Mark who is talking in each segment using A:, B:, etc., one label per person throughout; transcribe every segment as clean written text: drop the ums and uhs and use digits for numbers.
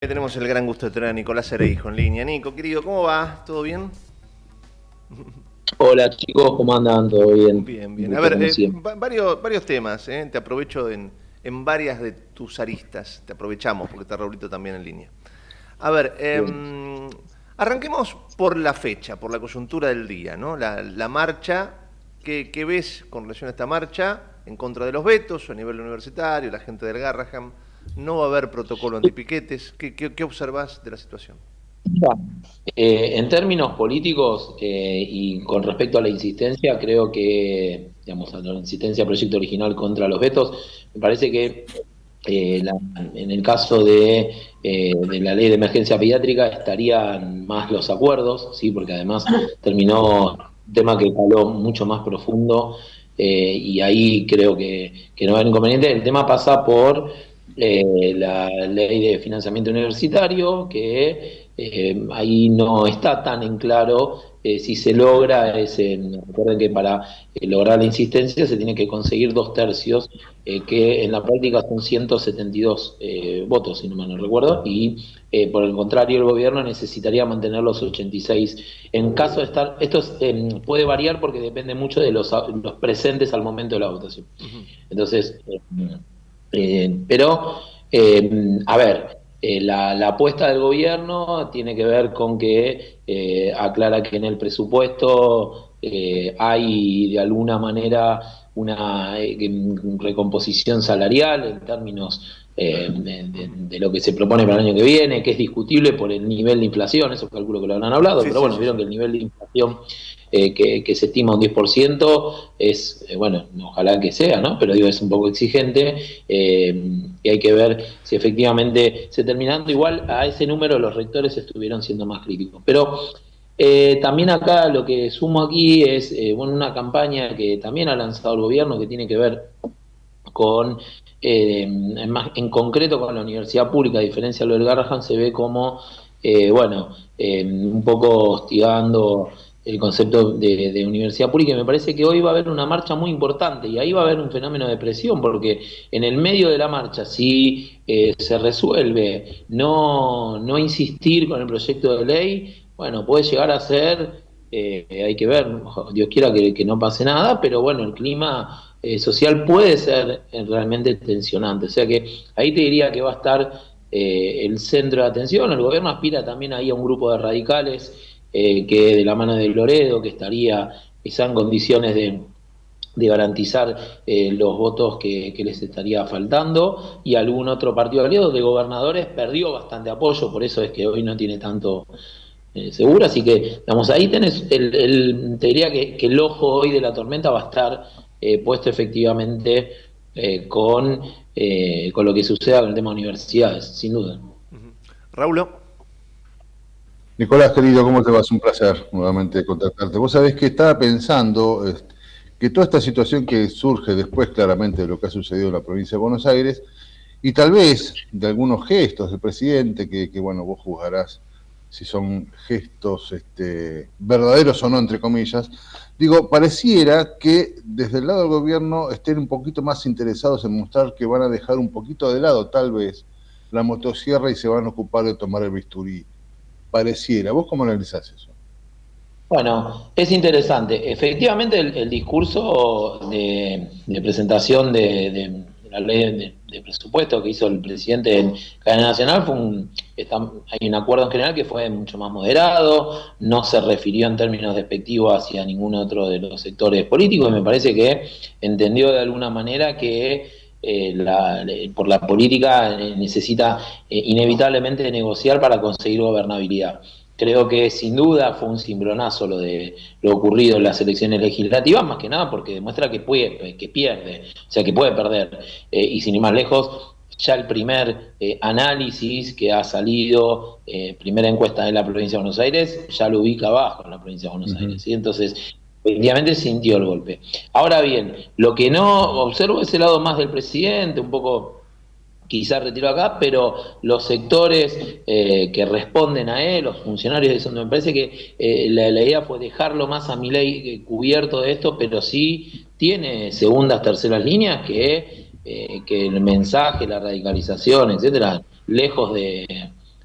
A: Tenemos el gran gusto de tener a Nicolás Ereijo en línea. Nico, querido, ¿cómo va? ¿Todo bien?
B: Hola chicos, ¿cómo andan? ¿Todo bien?
A: Bien,
B: Un
A: bien. A
B: gusto
A: ver,
B: como siempre.
A: varios temas, ¿eh? Te aprovecho en varias de tus aristas. Te aprovechamos porque está Raulito también en línea. A ver,
B: Bien.
A: arranquemos por la fecha, por la coyuntura del día, ¿no? La marcha, ¿qué ves con relación a esta marcha en contra de los vetos a nivel universitario, la gente del Garraham? No va a haber protocolo antipiquetes. ¿Qué observás de la situación?
B: Ya. En términos políticos y con respecto a la insistencia, creo que, digamos, a la insistencia del proyecto original contra los vetos, me parece que en el caso de la ley de emergencia pediátrica estarían más los acuerdos, ¿sí? Porque además terminó un tema que caló mucho más profundo y ahí creo que no va a haber inconveniente. El tema pasa por la ley de financiamiento universitario, que ahí no está tan en claro si se logra ese. Recuerden que para lograr la insistencia se tiene que conseguir 2/3 que en la práctica son 172 votos, si no mal no recuerdo, y por el contrario el gobierno necesitaría mantener los 86. En caso de estar, puede variar porque depende mucho de los presentes al momento de la votación.
A: Ujú.
B: Entonces, pero, a ver, la apuesta del gobierno tiene que ver con que aclara que en el presupuesto hay de alguna manera una recomposición salarial en términos de lo que se propone para el año que viene, que es discutible por el nivel de inflación, eso calculo que lo habrán hablado,
A: Sí,
B: pero
A: sí,
B: bueno,
A: sí,
B: vieron
A: sí.
B: que el nivel de inflación que se estima un 10% es, bueno, ojalá que sea, ¿no? Pero digo, es un poco exigente y hay que ver si efectivamente se terminando igual a ese número los rectores estuvieron siendo más críticos. Pero también acá lo que sumo aquí es bueno, una campaña que también ha lanzado el gobierno que tiene que ver con, en concreto con la universidad pública, a diferencia de lo del Garrahan, se ve como, bueno, un poco hostigando el concepto de universidad pública y me parece que hoy va a haber una marcha muy importante y ahí va a haber un fenómeno de presión porque en el medio de la marcha, si se resuelve no insistir con el proyecto de ley, bueno, puede llegar a ser, hay que ver, Dios quiera que no pase nada, pero bueno, el clima social puede ser realmente tensionante. O sea que ahí te diría que va a estar el centro de atención. El gobierno aspira también ahí a un grupo de radicales que de la mano de Loredo, que estaría quizá en condiciones de garantizar los votos que les estaría faltando, y algún otro partido aliado de gobernadores perdió bastante apoyo, por eso es que hoy no tiene tanto seguro, así que, digamos, ahí tenés, te diría que el ojo hoy de la tormenta va a estar puesto efectivamente con lo que suceda con el tema de universidades, sin duda.
A: Ujú. Raúl.
C: Nicolás, querido, ¿cómo te va? Es un placer nuevamente contactarte. Vos sabés que estaba pensando que toda esta situación que surge después claramente de lo que ha sucedido en la provincia de Buenos Aires, y tal vez de algunos gestos del presidente, que bueno, vos juzgarás si son gestos verdaderos o no, entre comillas, digo, pareciera que desde el lado del gobierno estén un poquito más interesados en mostrar que van a dejar un poquito de lado, tal vez, la motosierra y se van a ocupar de tomar el bisturí. Pareciera. ¿Vos cómo analizás eso?
B: Bueno, es interesante. Efectivamente, el discurso de presentación de la ley de presupuesto que hizo el presidente en cadena nacional hay un acuerdo en general que fue mucho más moderado, no se refirió en términos despectivos hacia ningún otro de los sectores políticos y me parece que entendió de alguna manera que por la política necesita inevitablemente negociar para conseguir gobernabilidad. Creo que sin duda fue un cimbronazo lo de lo ocurrido en las elecciones legislativas, más que nada porque demuestra que pierde, o sea que puede perder. Y sin ir más lejos, ya el primer análisis que ha salido, primera encuesta de la provincia de Buenos Aires, ya lo ubica abajo en la provincia de Buenos
C: Ujú.
B: Aires. ¿Sí? Entonces, efectivamente sintió el golpe. Ahora bien, lo que no observo es el lado más del presidente, un poco quizás retiró acá, pero los sectores que responden a él, los funcionarios de eso, me parece que la idea fue dejarlo más a Milei cubierto de esto, pero sí tiene segundas, terceras líneas que el mensaje, la radicalización, etcétera, lejos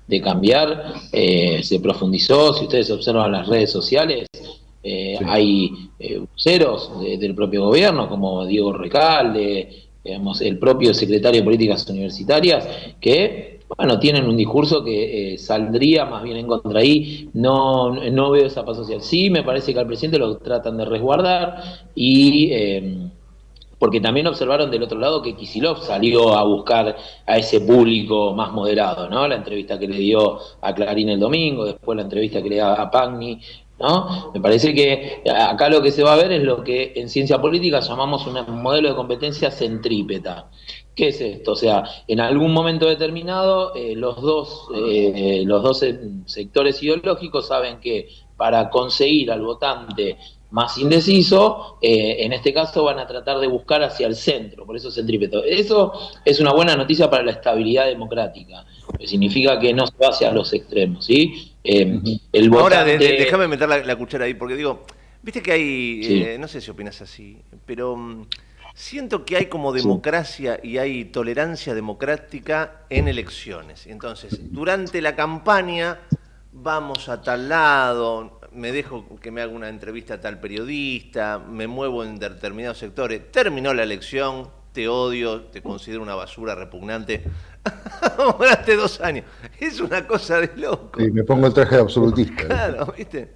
B: de cambiar se profundizó. Si ustedes observan las redes sociales,
C: Sí.
B: hay voceros del propio gobierno, como Diego Recalde, digamos, el propio secretario de Políticas Universitarias, que bueno, tienen un discurso que saldría más bien en contra ahí. No veo esa paz social. Sí, me parece que al presidente lo tratan de resguardar y porque también observaron del otro lado que Kicillof salió a buscar a ese público más moderado, ¿no? La entrevista que le dio a Clarín el domingo, después la entrevista que le da a Pagni, ¿no? Me parece que acá lo que se va a ver es lo que en ciencia política llamamos un modelo de competencia centrípeta. ¿Qué es esto? O sea, en algún momento determinado, los dos sectores ideológicos saben que para conseguir al votante más indeciso, en este caso van a tratar de buscar hacia el centro, por eso centrípeto. Eso es una buena noticia para la estabilidad democrática, que significa que no se va hacia los extremos, ¿sí? El
A: Ahora,
B: votante...
A: déjame meter la cuchara ahí, porque digo, viste que hay,
B: Sí,
A: no sé si opinas así, pero siento que hay como
B: sí.
A: democracia y hay tolerancia democrática en elecciones. Entonces, durante la campaña vamos a tal lado, me dejo que me haga una entrevista a tal periodista, me muevo en determinados sectores, terminó la elección, te odio, te considero una basura repugnante. Duraste 2 años. Es una cosa de loco.
C: Y me pongo el traje de absolutista.
A: Claro, ¿viste?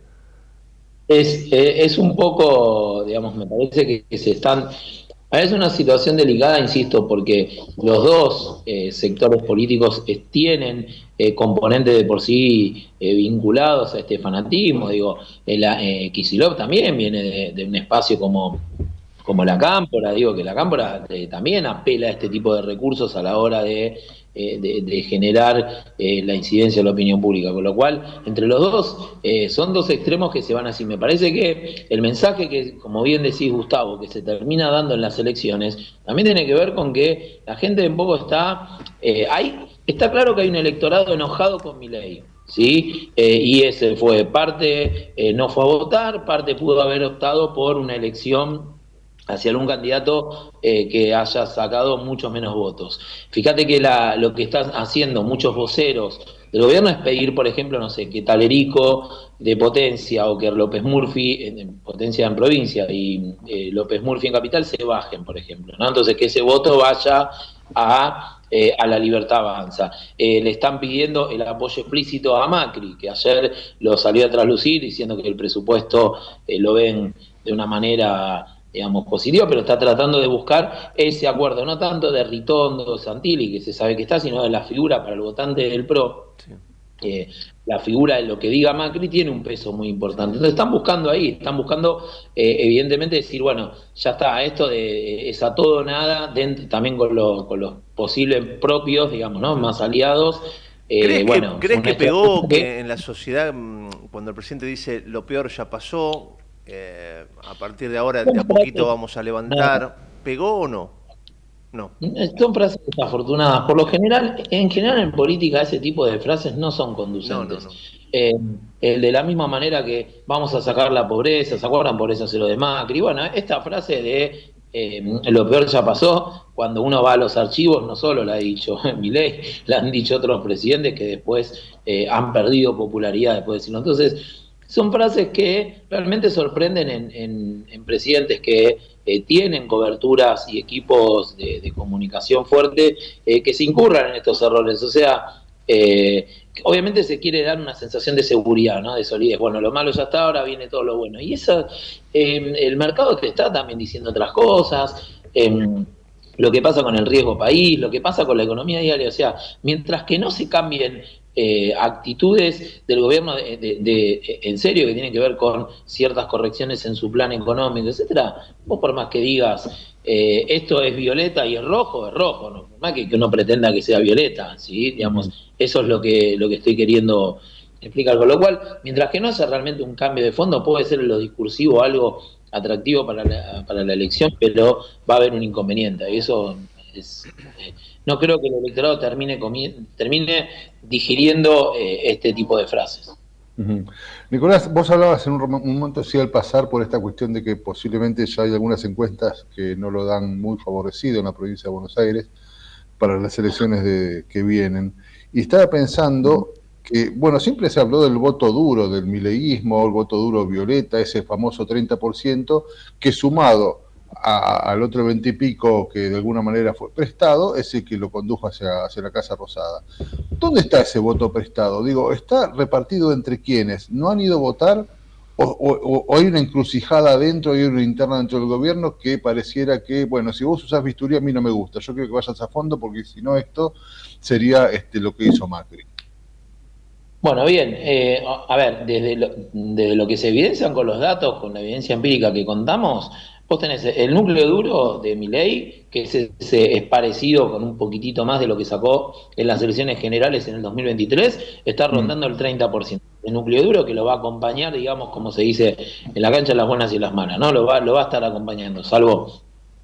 B: Es un poco, digamos, me parece que se están... Es una situación delicada, insisto, porque los dos sectores políticos tienen componentes de por sí vinculados a este fanatismo. Digo, Kicillof también viene de un espacio como la Cámpora, digo que la Cámpora también apela a este tipo de recursos a la hora de generar la incidencia de la opinión pública, con lo cual entre los dos son dos extremos que se van así. Me parece que el mensaje que, como bien decís Gustavo, que se termina dando en las elecciones, también tiene que ver con que la gente un poco está claro que hay un electorado enojado con Milei. ¿Sí? Y ese fue parte, no fue a votar, parte pudo haber optado por una elección hacia algún candidato que haya sacado muchos menos votos. Fíjate que lo que están haciendo muchos voceros del gobierno es pedir, por ejemplo, no sé, que Talerico de Potencia o que López Murphy, en Potencia en provincia y López Murphy en capital se bajen, por ejemplo, ¿no? Entonces que ese voto vaya a la Libertad Avanza. Le están pidiendo el apoyo explícito a Macri, que ayer lo salió a traslucir diciendo que el presupuesto lo ven de una manera, digamos, positiva, pero está tratando de buscar ese acuerdo, no tanto de Ritondo, Santilli, que se sabe que está, sino de la figura para el votante del PRO.
A: Sí.
B: La figura de lo que diga Macri tiene un peso muy importante. Entonces están buscando ahí, están buscando evidentemente decir, bueno, ya está, esto es a todo o nada, también con los posibles propios, digamos, ¿no? Más aliados.
A: ¿Crees que pegó
B: que
A: que en la sociedad, cuando el presidente dice lo peor ya pasó, a partir de ahora de a poquito vamos a levantar, ¿pegó o no? No.
B: son frases desafortunadas. Por lo general, en general en política ese tipo de frases no son
A: No, no,
B: conducentes.
A: no.
B: De la misma manera que vamos a sacar la pobreza, ¿se acuerdan? Pobreza cero de Macri. Bueno, esta frase de lo peor ya pasó, cuando uno va a los archivos, no solo la ha dicho Milei, la han dicho otros presidentes que después han perdido popularidad después de decirlo. Entonces, son frases que realmente sorprenden en presidentes que tienen coberturas y equipos de comunicación fuerte que se incurran en estos errores. O sea, obviamente se quiere dar una sensación de seguridad, ¿no? De solidez. Bueno, lo malo ya está, ahora viene todo lo bueno. Y eso, el mercado te está también diciendo otras cosas. Lo que pasa con el riesgo país, lo que pasa con la economía diaria, o sea, mientras que no se cambien actitudes del gobierno en serio que tienen que ver con ciertas correcciones en su plan económico, etcétera, vos por más que digas esto es violeta y es rojo, ¿no? Por más que uno pretenda que sea violeta, ¿sí? Digamos, eso es lo que estoy queriendo explicar. Con lo cual, mientras que no sea realmente un cambio de fondo, puede ser en lo discursivo algo atractivo para la elección, pero va a haber un inconveniente. Y eso es, no creo que el electorado termine digiriendo este tipo de frases.
C: Nicolás, vos hablabas en un momento, sí, al pasar por esta cuestión de que posiblemente ya hay algunas encuestas que no lo dan muy favorecido en la provincia de Buenos Aires para las elecciones que vienen. Y estaba pensando que, bueno, siempre se habló del voto duro, del mileísmo, el voto duro violeta, ese famoso 30%, que sumado al otro 20 y pico que de alguna manera fue prestado, es el que lo condujo hacia la Casa Rosada. ¿Dónde está ese voto prestado? Digo, ¿está repartido entre quienes no han ido a votar o hay una encrucijada adentro, hay una interna dentro del gobierno que pareciera que, bueno, si vos usás bisturí a mí no me gusta, yo quiero que vayas a fondo porque si no esto sería lo que hizo Macri?
B: Bueno, bien, a ver, desde lo que se evidencian con los datos, con la evidencia empírica que contamos, vos tenés el núcleo duro de Milei, que es parecido con un poquitito más de lo que sacó en las elecciones generales en el 2023, está rondando el 30%. El núcleo duro que lo va a acompañar, digamos, como se dice en la cancha, las buenas y las malas, ¿no? Lo va a estar acompañando, salvo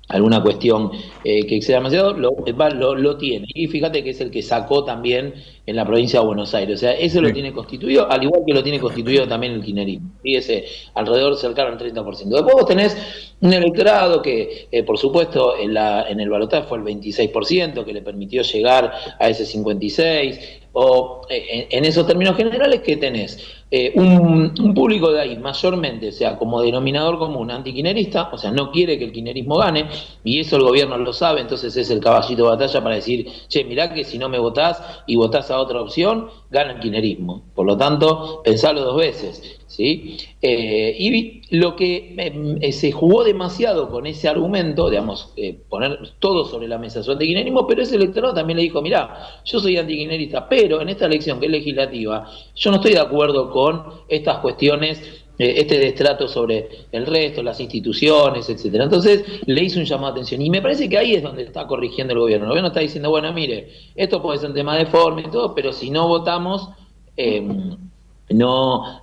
B: alguna cuestión que exceda demasiado, lo tiene. Y fíjate que es el que sacó también en la provincia de Buenos Aires. O sea, eso lo tiene constituido, al igual que lo tiene constituido también el kirchnerismo. Fíjese, alrededor cercano al 30%. Después vos tenés un electorado que, por supuesto, en el balotaje fue el 26%, que le permitió llegar a ese 56%. O en esos términos generales, ¿qué tenés? Un público de ahí, mayormente, o sea, como denominador común, antiquinerista, o sea, no quiere que el quinerismo gane, y eso el gobierno lo sabe, entonces es el caballito de batalla para decir, che, mirá que si no me votás y votás a otra opción, gana el quinerismo. Por lo tanto, pensalo dos veces, ¿sí? Y lo que se jugó demasiado con ese argumento, digamos, poner todo sobre la mesa su antiquinerismo, pero ese electorado también le dijo, mirá, yo soy antiquinerista, pero en esta elección que es legislativa, yo no estoy de acuerdo con estas cuestiones, este destrato sobre el resto, las instituciones, etcétera. Entonces le hizo un llamado de atención y me parece que ahí es donde está corrigiendo el gobierno. El gobierno está diciendo, bueno, mire, esto puede ser un tema de forma y todo, pero si no votamos, no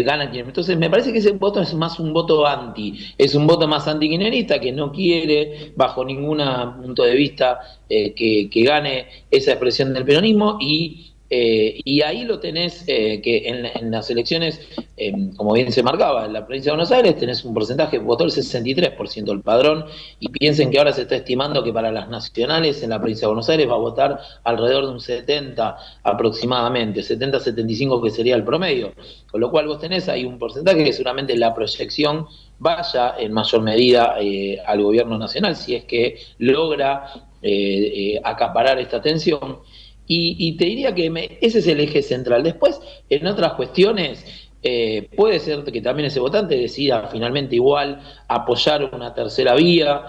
B: gana quien. Entonces me parece que ese voto es más un voto anti, es un voto más antiquinerista que no quiere bajo ningún punto de vista que gane esa expresión del peronismo y ahí lo tenés que en las elecciones, como bien se marcaba, en la provincia de Buenos Aires tenés un porcentaje, votó el 63% del padrón, y piensen que ahora se está estimando que para las nacionales en la provincia de Buenos Aires va a votar alrededor de un 70 aproximadamente, 70-75 que sería el promedio, con lo cual vos tenés ahí un porcentaje que seguramente la proyección vaya en mayor medida al gobierno nacional, si es que logra acaparar esta atención. Y te diría que ese es el eje central. Después, en otras cuestiones, puede ser que también ese votante decida finalmente igual apoyar una tercera vía,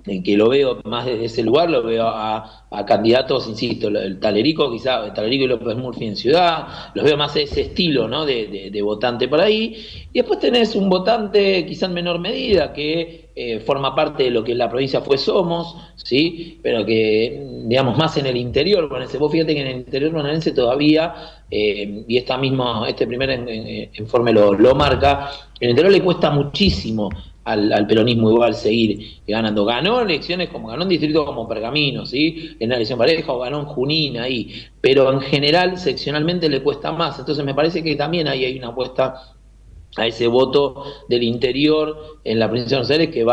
B: que lo veo más desde ese lugar, lo veo a candidatos, insisto, el Talerico, quizá, el Talerico y López Murphy en Ciudad, los veo más de ese estilo, ¿no? de votante por ahí. Y después tenés un votante, quizá en menor medida, que forma parte de lo que en la provincia fue Somos, ¿sí? Pero que, digamos, más en el interior bonaerense. Vos fíjate que en el interior bonaerense todavía, y este primer informe lo marca, en el interior le cuesta muchísimo al peronismo igual seguir ganando. Ganó elecciones como ganó en distritos como Pergamino, ¿sí? En la elección pareja, o ganó en Junín ahí, pero en general seccionalmente le cuesta más. Entonces me parece que también ahí hay una apuesta a ese voto del interior en la provincia de Buenos Aires que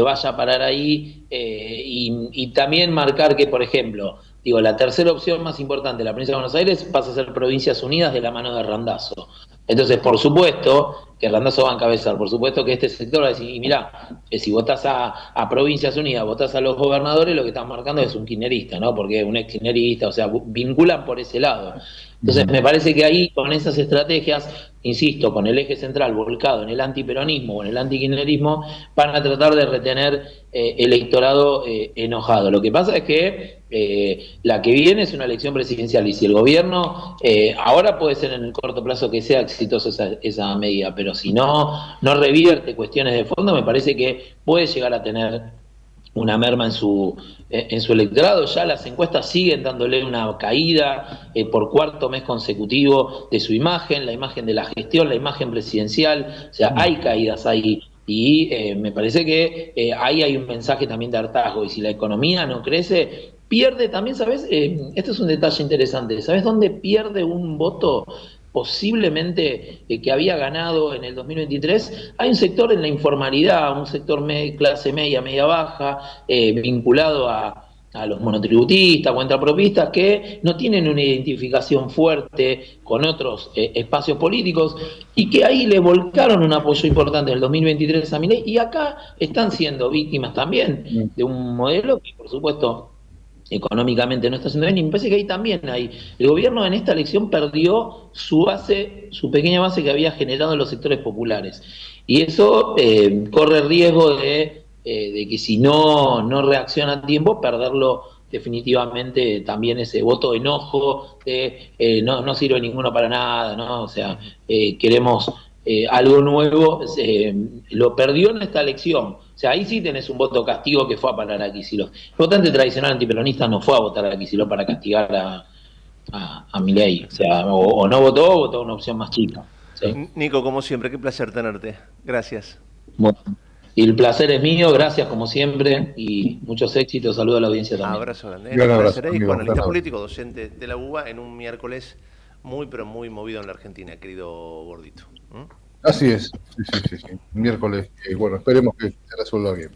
B: vaya a parar ahí, y también marcar que, por ejemplo, digo, la tercera opción más importante de la provincia de Buenos Aires pasa a ser Provincias Unidas de la mano de Randazzo. Entonces, por supuesto que Randazzo va a encabezar, por supuesto que este sector va a decir, y mirá, si votás a Provincias Unidas, votás a los gobernadores, lo que están marcando es un kirchnerista, ¿no? Porque es un ex kirchnerista, o sea, vinculan por ese lado. Entonces, me parece que ahí, con esas estrategias, insisto, con el eje central volcado en el antiperonismo o en el antikirchnerismo, van a tratar de retener electorado enojado. Lo que pasa es que la que viene es una elección presidencial, y si el gobierno, ahora puede ser en el corto plazo que sea exitoso esa medida, pero si no revierte cuestiones de fondo, me parece que puede llegar a tener una merma en su electorado. Ya las encuestas siguen dándole una caída por cuarto mes consecutivo de su imagen, la imagen de la gestión, la imagen presidencial, o sea, hay caídas ahí. Y me parece que ahí hay un mensaje también de hartazgo, y si la economía no crece, pierde también, ¿sabes? Este es un detalle interesante, ¿sabes dónde pierde un voto posiblemente que había ganado en el 2023? Hay un sector en la informalidad, un sector clase media, media baja, vinculado a a los monotributistas, cuentapropistas, que no tienen una identificación fuerte con otros espacios políticos y que ahí le volcaron un apoyo importante en el 2023 a Milei, y acá están siendo víctimas también de un modelo que, por supuesto, económicamente no está haciendo bien, y me parece que ahí también el gobierno en esta elección perdió su base, su pequeña base que había generado en los sectores populares, y eso corre riesgo de que si no reacciona a tiempo, perderlo definitivamente también, ese voto de enojo de no sirve ninguno para nada, ¿no? O sea, queremos algo nuevo, lo perdió en esta elección. O sea, ahí sí tenés un voto castigo que fue a parar a Kicillof. El votante tradicional antiperonista no fue a votar a Kicillof para castigar a Milei. O sea, o no votó, o votó una opción más chica. ¿Sí?
A: Nico, como siempre, qué placer tenerte. Gracias.
B: Bueno, y el placer es mío, gracias como siempre, y muchos éxitos. Saludo a la audiencia también.
A: Abrazo grande.
C: Gran abrazo,
A: Placer,
C: amigo,
A: analista
C: gran
A: político, docente de la UBA, en un miércoles muy, pero muy movido en la Argentina, querido Gordito.
C: Así es, sí. Miércoles, bueno, esperemos que se resuelva bien.